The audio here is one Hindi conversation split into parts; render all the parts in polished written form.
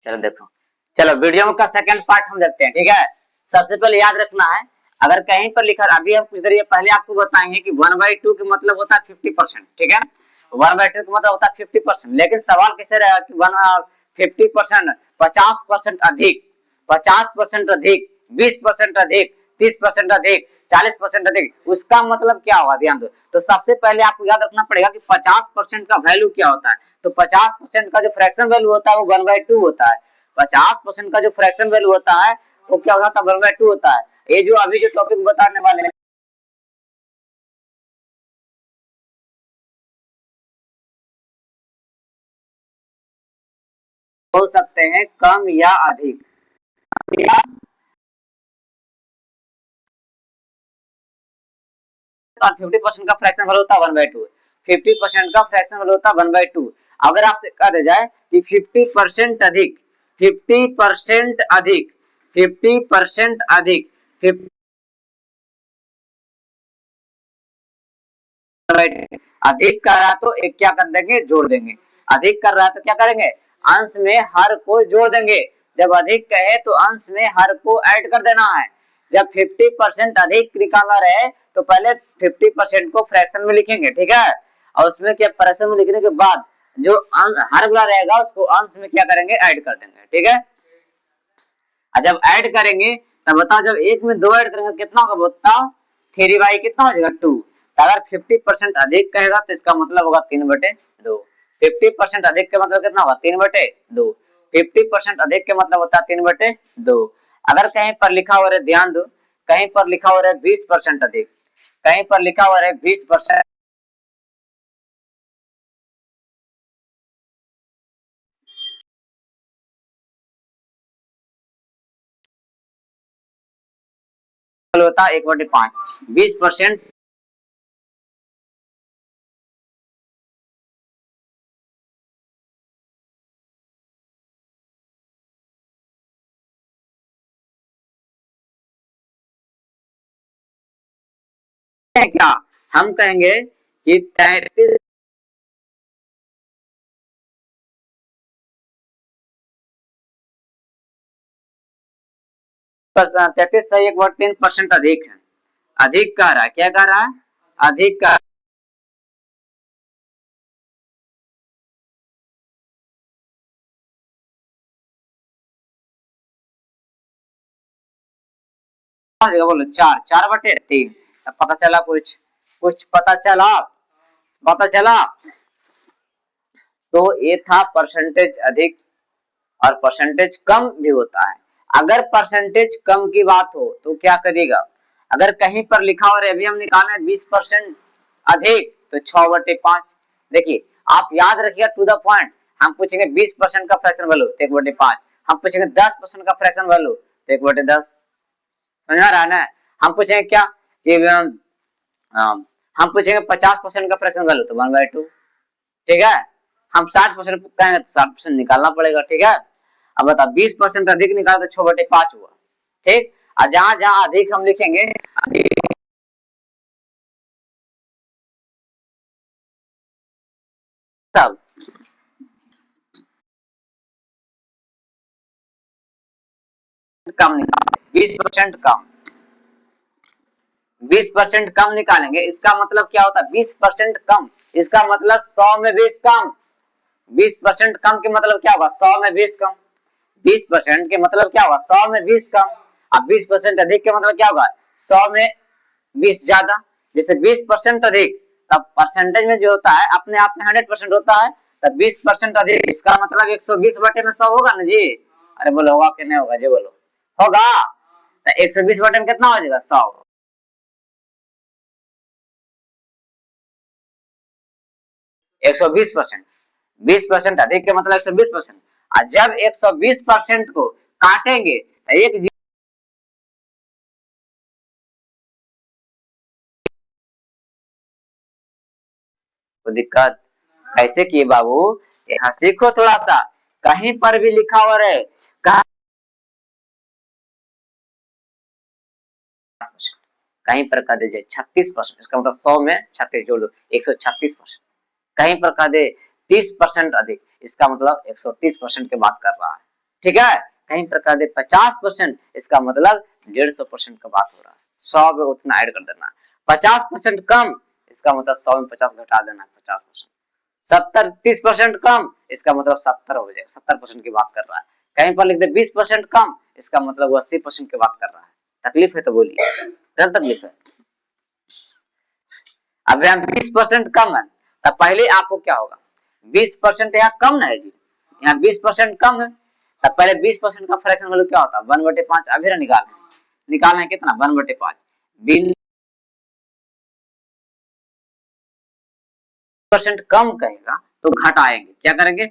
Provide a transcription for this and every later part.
चलो देखो, चलो वीडियो का सेकंड पार्ट हम देखते हैं, ठीक है। सबसे पहले याद रखना है, अगर कहीं पर लिखा, अभी हम कुछ देर पहले आपको बताएंगे कि 1/2 का मतलब होता है 50%, ठीक है। 1/2 का मतलब होता है 50%, लेकिन सवाल कैसे रहेगा कि 50%, 50% अधिक, 50% अधिक, 20% अधिक, 30% अधिक, 40% अधिक, उसका मतलब क्या होगा, ध्यान दो। तो सबसे पहले आपको याद रखना पड़ेगा कि 50% का वैल्यू क्या होता है। तो 50% का जो फ्रैक्शन वैल्यू होता है वो 1/2 होता है। 50% का जो फ्रैक्शन वैल्यू होता है वो क्या होता है, 1/2 होता है। ये जो अभी जो टॉपिक बताने वाले हैं हो सकते हैं कम या अधिक, या 50% का फ्रैक्शन वैल्यू होता है 1/2, 50% का फ्रैक्शन वैल्यू होता है 1/2। अगर आपसे कह दिया जाए कि 50% अधिक, 50% अधिक, 50% अधिक, 50 अधिक कर रहा है तो एक क्या कर देंगे, जोड़ देंगे। अधिक कर रहा है तो क्या करेंगे, अंश में हर को जोड़ देंगे। जब अधिक कहे तो अंश में हर को ऐड कर देना है। जब 50% अधिक निकालना रहे तो पहले 50% को फ्रैक्शन में लिखेंगे, ठीक है। और उसमें क्या, फ्रैक्शन में लिखने के बाद जो हर वाला रहेगा उसको अंश में क्या करेंगे, ऐड कर देंगे, ठीक है। और जब ऐड करेंगे तब बताओ, जब एक में दो ऐड करेंगे कितना होगा, बताओ 3/, कितना हो जाएगा 2। अगर 50% अधिक कहेगा तो इसका मतलब होगा 3/2। 50% अधिक का मतलब कितना होगा, 3/2। 50% अधिक के मतलब होता है 3/2। अगर कहीं पर लिखा हो रहा है, ध्यान दो, कहीं पर लिखा हो रहा है 20% अधिक, कहीं पर लिखा हो रहा है 20%, होता है 1/5। 20% है क्या, हम कहेंगे कि 33, 33 से 1/3% अधिक है। अधिक कह रहा है, क्या कह रहा है, अधिक का बोलो 4, 4/3। पता चला कुछ, कुछ पता चला, पता चला। तो ये था परसेंटेज अधिक, और परसेंटेज कम भी होता है। अगर परसेंटेज कम की बात हो तो क्या करिएगा, अगर कहीं पर लिखा हो, अभी हम निकाले 20% अधिक तो 6/5। देखिए आप याद रखिएगा टू द पॉइंट, हम पूछेंगे 20% का फ्रैक्शन वैल्यू तो 1/5, हम पूछेंगे 10% का फ्रैक्शन वैल्यू तो 1/10। समझ आ रहा है ना। हम पूछेंगे क्या कि हम पूछेंगे 50% का फ्रैक्शन वैल्यू तो 1/2, ठीक है। हम 60% कहेंगे तो 60% निकालना पड़ेगा, ठीक है। अब बता 20% अधिक निकाला तो 6/5 हुआ, ठीक। और जहां जहां अधिक हम लिखेंगे, तब कम निकालेंगे, 20% कम, 20% कम निकालेंगे। इसका मतलब क्या होता है, 20% कम, इसका मतलब 100 में 20 कम। 20% कम के मतलब क्या होगा, 100 में 20 कम। 20% के मतलब क्या होगा, 100 में 20 कम। अब 20% अधिक के मतलब क्या होगा, 100 में 20 ज्यादा। जैसे 20% अधिक, तब परसेंटेज में जो होता है अपने आप में 100% होता है, तब 20% अधिक, इसका मतलब 120/100 होगा ना जी। अरे बोलो होगा कि नहीं होगा जी, बोलो होगा। तो 120 में कितना हो जाएगा, 100। 120%, 20% अधिक के मतलब 120%। और जब 120% को काटेंगे तो एक को दिक्कत कैसे किए बाबू, यहाँ सीखो थोड़ा सा। कहीं पर भी लिखा हुआ रहे कहीं पर कह दे 36%, इसका मतलब 100 में 36 जोड़ दो 136%। कहीं पर कह दे 30% अधिक, इसका मतलब 130% की बात कर रहा है। ठीक है। कहीं पर कह दे 50%, इसका मतलब 150% का बात हो रहा है। 100 में उतना ऐड कर देना। 50% कम, इसका मतलब 100 में 50 घटा देना, 50%। 70-30% कम, इसका मतलब 70 हो जाएगा, 70% की बात कर रहा है। कहीं पर लिख दे 20% कम, इसका मतलब वो 80% की बात कर रहा है। तकलीफ है तो बोलिए, क्या तकलीफ है? अब यहाँ 20% कम है, तब पहले आपको क्या होगा, 20% यहाँ कम है जी, यहाँ 20% कम है, तब पहले 20% का फ्रैक्शन वैल्यू क्या होता है, 1/5। अभी निकालना है कितना, 1/5। 20% कम कहेगा तो घटाएंगे, क्या करेंगे,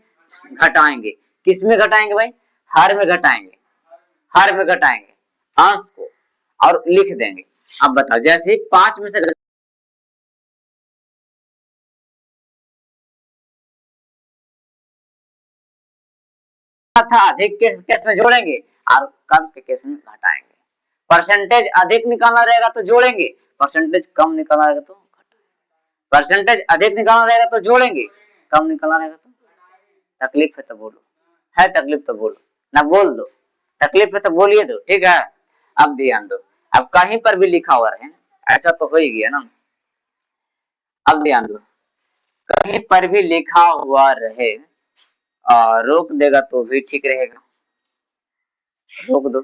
घटाएंगे। किस में घटाएंगे भाई, हर में घटाएंगे, हर में घटाएंगे अंश को, और लिख देंगे। अब बताओ, जैसे 5 में से था अधिक के केस में जोड़ेंगे और कम के केस में घटाएंगे। परसेंटेज अधिक निकालना रहेगा तो जोड़ेंगे, परसेंटेज कम निकालना रहेगा तो घटाएंगे। परसेंटेज अधिक निकालना रहेगा तो जोड़ेंगे, कम निकालना रहेगा तो। तकलीफ है तो बोलो, है तकलीफ तो बोलो, ना बोल दो, तकलीफ है तो बोलिए दो, ठीक है। अब ध्यान दो, अब कहीं पर भी लिखा हुआ रहे, ऐसा तो हो ही गया ना। अब ध्यान दो, कहीं पर भी लिखा हुआ रहे और रोक देगा तो भी ठीक रहेगा, रोक दो,